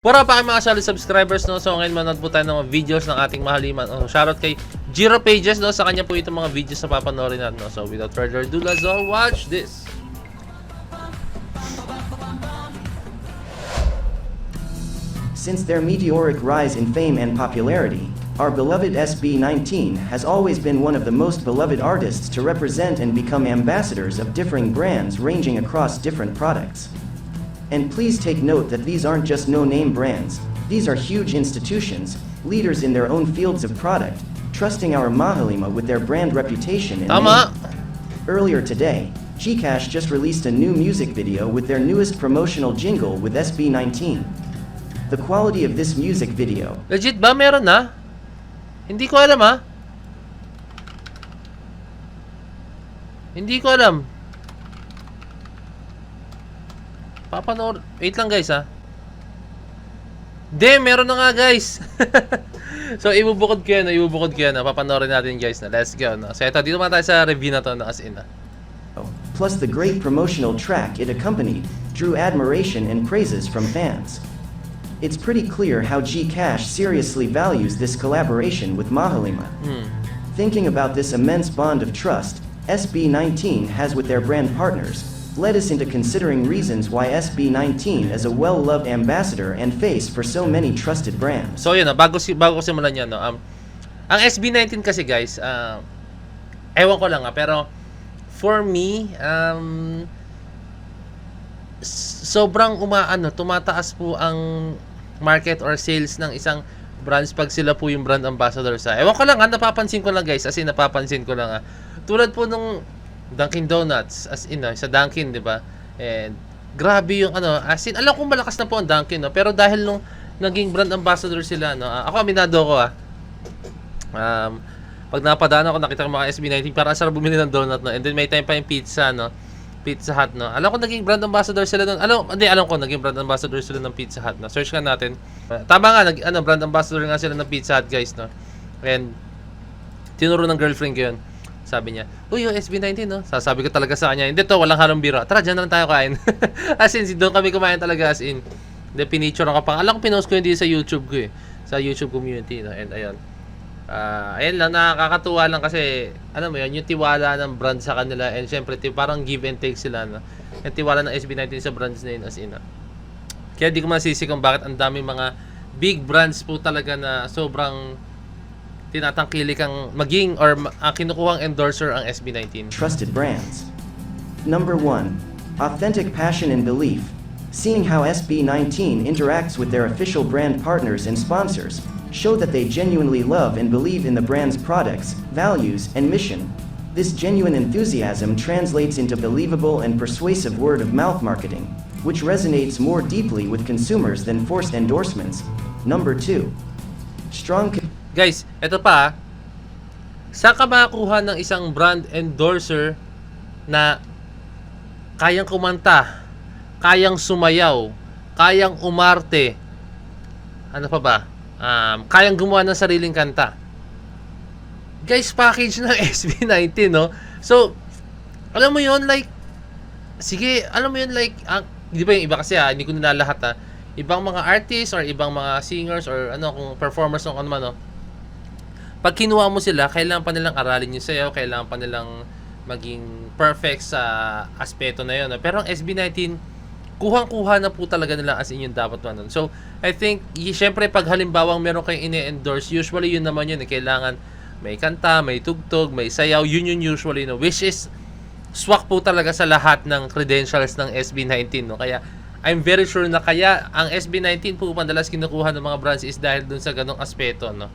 Para pa kayo mga solid subscribers, no? So ngayon manood po tayo ng mga videos ng ating mahaliman. Shoutout kay Jiro Pages, no? Sa kanya po itong mga videos na papanoorin natin, no? So without further ado, let's all watch this. Since their meteoric rise in fame and popularity, our beloved SB19 has always been one of the most beloved artists to represent and become ambassadors of differing brands ranging across different products. And please take note that these aren't just no-name brands, these are huge institutions, leaders in their own fields of product, trusting our Mahalima with their brand reputation and Tama! name. Earlier today, Gcash just released a new music video with their newest promotional jingle with SB19. The quality of this music video. Legit ba? Meron na? Hindi ko alam, ha? Hindi ko alam. Papanood. Wait lang guys, ha? Meron na nga guys. So ibubukod ko yan, papanoorin natin guys na. Let's go, no? So ito, dito muna tayo sa review na to, no? As in, na. Plus the great promotional track it accompanied drew admiration and praises from fans. It's pretty clear how Gcash seriously values this collaboration with Mahalima. Thinking about this immense bond of trust SB19 has with their brand partners, led us into considering reasons why SB19 is a well-loved ambassador and face for so many trusted brands. So yun, bago ko simulan yan, no? Ang SB19 kasi guys, ewan ko lang, pero for me, sobrang tumataas po ang market or sales ng isang brands pag sila po yung brand ambassador sa. Ewan ko lang, napapansin ko lang guys, as in napapansin ko lang. Tulad po nung Dunkin Donuts, as in, sa Dunkin, di ba? And grabe yung as in, alam kong malakas na po ang Dunkin, no? Pero dahil nung naging brand ambassador sila, no? Ako aminado ko, pag napadaan ako, nakita ko mga SB19, parang sarap bumili ng donut, no? And then may time pa yung pizza, no? Pizza Hut, no? Alam ko naging brand ambassador sila doon. Alam ko naging brand ambassador sila ng Pizza Hut, no? Search nga natin. Tama nga, brand ambassador nga sila ng Pizza Hut, guys, no? And tinuro ng girlfriend ko yun. Sabi niya, uy, yung SB19, no? Sasabi ko talaga sa kanya, hindi to, walang halong biro. Tara, dyan na lang tayo kain. As in, doon kami kumain talaga, as in. Hindi, pinicture ako pang. Alam ko, pinost ko hindi sa YouTube ko, eh. Sa YouTube community, no? And ayun. Ayun lang, nakakatuwa lang kasi, alam mo yun, yung tiwala ng brand sa kanila. And syempre, parang give and take sila, no? Yung tiwala ng SB19 sa brands na yun, as in, no? Kaya di ko masisi kung bakit ang daming mga big brands po talaga na sobrang tinatangkili kang maging or kinukuhang endorser ang SB19. Trusted brands. Number 1. Authentic passion and belief. Seeing how SB19 interacts with their official brand partners and sponsors, show that they genuinely love and believe in the brand's products, values, and mission. This genuine enthusiasm translates into believable and persuasive word-of-mouth marketing, which resonates more deeply with consumers than forced endorsements. Number 2. Strong. Guys, eto pa, saan ka makakuha ng isang brand endorser na kayang kumanta, kayang sumayaw, kayang umarte, ano pa ba? Kayang gumawa ng sariling kanta. Guys, package ng SB19, no? So, alam mo yun, like, sige, alam mo yun, like, di ba yung iba kasi, hindi ko na lahat, ibang mga artists or ibang mga singers or kung performers ng ano man, no? Pag kinuha mo sila, kailangan pa nilang aralin yung sayaw, kailangan pa nilang maging perfect sa aspeto na yun. Pero ang SB19, kuhang-kuha na po talaga nila as in yung dapat man. So, I think, syempre pag halimbawang meron kayong ini-endorse, usually yun naman yun. Kailangan may kanta, may tugtog, may sayaw. Yun usually, no? Which is, swak po talaga sa lahat ng credentials ng SB19. No? Kaya, I'm very sure na kaya ang SB19 po madalas kinukuha ng mga brands is dahil dun sa ganong aspeto, no?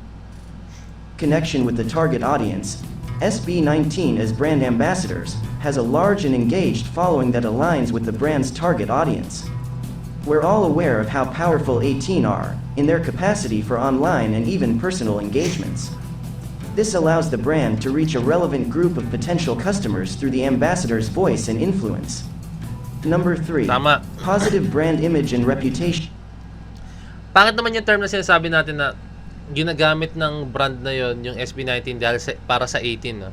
Connection with the target audience, SB19 as brand ambassadors has a large and engaged following that aligns with the brand's target audience. We're all aware of how powerful 18 are in their capacity for online and even personal engagements. This allows the brand to reach a relevant group of potential customers through the ambassador's voice and influence. Number 3. Tama. Positive brand image and reputation. Pangit naman yung term na sinasabi natin na ginagamit ng brand na yon yung SB19 dahil para sa 18, no?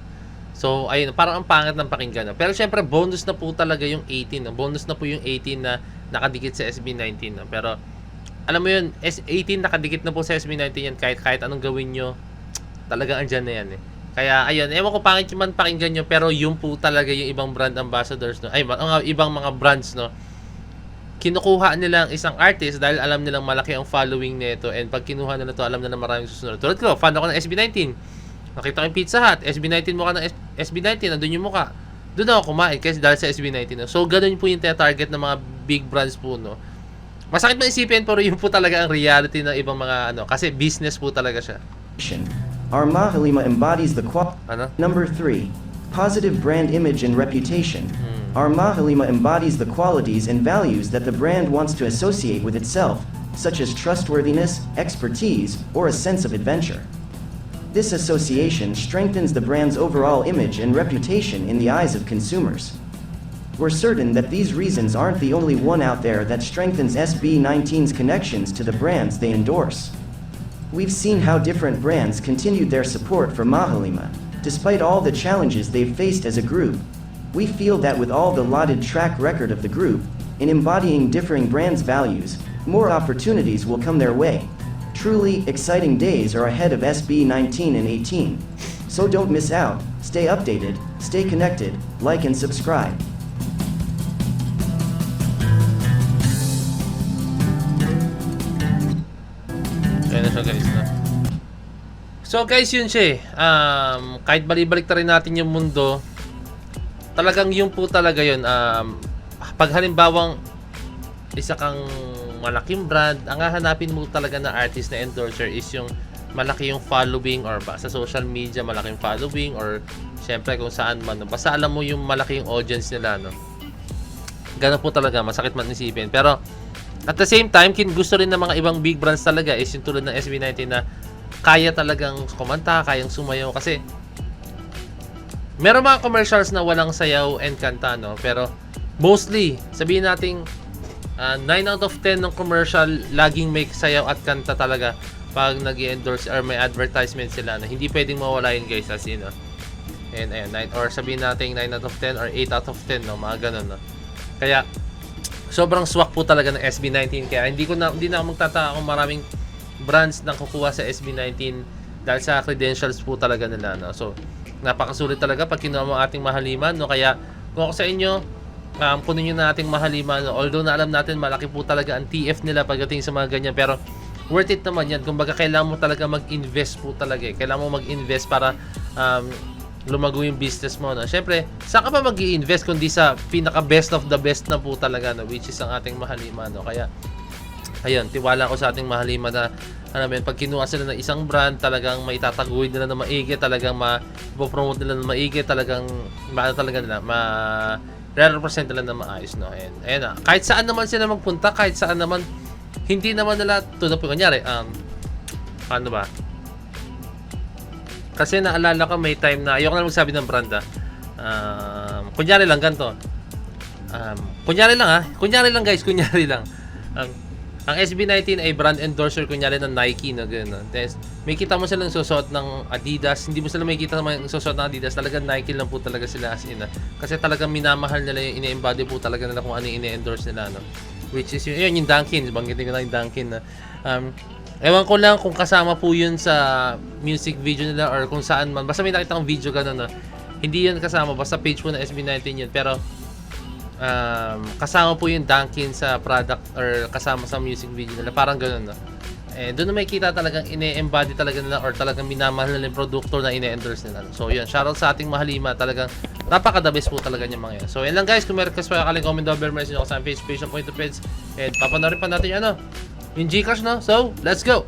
So, ayun, parang ang pangit ng pakinggan, no? Pero syempre, bonus na po talaga yung 18, no? Bonus na po yung 18 na nakadikit sa SB19, no? Pero alam mo yun, S18 nakadikit na po sa SB19 yan, kahit anong gawin nyo, talagang andyan na yan eh. Kaya ayun, ewan ko pangit man pakinggan nyo, pero yun po talaga yung ibang brand ambassadors, no? Ay, ibang mga brands, no? Kinukuha nila ang isang artist dahil alam nilang malaki ang following nito, and pag kinuha nila to, alam nila maraming susunod. Tulad ko, fan ako ng SB19. Nakita ko yung Pizza Hut, SB19 mukha ng SB19, nandun yung mukha. Doon ako kumain kasi dahil sa SB19. No? So, ganun po yung target ng mga big brands po, no? Masakit man isipin, pero yun po talaga ang reality ng ibang mga ano, kasi business po talaga siya. Our Mahalima embodies the Ano? Number 3. Positive brand image and reputation. Our Mahalima embodies the qualities and values that the brand wants to associate with itself, such as trustworthiness, expertise, or a sense of adventure. This association strengthens the brand's overall image and reputation in the eyes of consumers. We're certain that these reasons aren't the only one out there that strengthens SB19's connections to the brands they endorse. We've seen how different brands continued their support for Mahalima, despite all the challenges they've faced as a group. We feel that with all the lauded track record of the group, in embodying differing brands' values, more opportunities will come their way. Truly exciting days are ahead of SB19 and 18. So don't miss out, stay updated, stay connected, like and subscribe. Kaya na siya guys na. So guys, yun siya eh. Kahit balibalik na rin natin yung mundo, talagang yun po talaga yun. Pag halimbawang isa kang malaking brand, ang hahanapin mo talaga na artist na endorser is yung malaki yung following, or ba sa social media malaking following, or syempre kung saan man, no? Basta alam mo yung malaki yung audience nila, no? Ganun po talaga, masakit man isipin. Pero at the same time, gusto rin ng mga ibang big brands talaga is yung tulad ng SB19 na kaya talagang kumanta, kayang sumayaw, kasi meron mga commercials na walang sayaw and kanta, no? Pero mostly, sabihin nating 9 out of 10 ng commercial laging may sayaw at kanta talaga pag nag-endorse or may advertisement sila, na hindi pwedeng mawala yun guys, as in, no? And ayun, or sabihin natin 9 out of 10 or 8 out of 10, no? Mga ganun, no? Kaya sobrang swak po talaga ng SB19, kaya hindi na ako magtataka kung maraming brands na kukuha sa SB19 dahil sa credentials po talaga nila, no? So napakasulit talaga pag kinuha mo ating Mahaliman, no? Kaya kung ako sa inyo, kunin nyo na ating Mahaliman, no? Although na alam natin malaki po talaga ang TF nila pagdating sa mga ganyan, pero worth it naman yan. Kumbaga kailangan mo talaga mag-invest po talaga eh. Kailangan mo mag-invest para lumago yung business mo, no? Syempre, saan ka pa mag-i-invest kundi sa pinaka best of the best na po talaga, no? Which is ang ating Mahaliman, no? Kaya ayun, tiwala ko sa ating Mahaliman na pag kinuha sila ng isang brand, talagang maitataguyod nila na maigi, talagang ma-promote nila na maigi, talagang represent nila na maayos, no? And ayun, kahit saan naman sila magpunta, kahit saan naman, hindi naman nila tulad po kunyari, ano ba? Kasi naalala ko may time na ayoko na magsabi ng brand, kunyari lang ganito. Kunyari lang guys, ang SB19 ay brand endorser kunyari ng Nike, na gano'n. Tapos may kita mo silang susuot ng Adidas, hindi mo sila makikita ng susuot ng Adidas, talagang Nike lang po talaga sila, as in, kasi talagang minamahal nila yung ine-embody po talaga nila kung ano yung ine-endorse nila, no? Which is yung Dunkin, banggitin ko na yung Dunkin, na ewan ko lang kung kasama po yun sa music video nila or kung saan man, basta may nakita kong video gano'n, no? Hindi yun kasama, basta page po ng SB19 yun, pero kasama po yung Dunkin sa product or kasama sa music video nila, parang gano'n, no? Doon na makikita talagang ine-embody talaga nila or talagang minamahal nila yung produkto na ine-endorse nila. So yun, shoutout sa ating Mahalima, talagang napaka-the best po talaga yung mga yan. So yun lang guys, kung may request pa kaling comment down below, message nyo ako sa Facebook page ng Point of Peds, and papanoorin pa natin yung Gcash, no? So, let's go!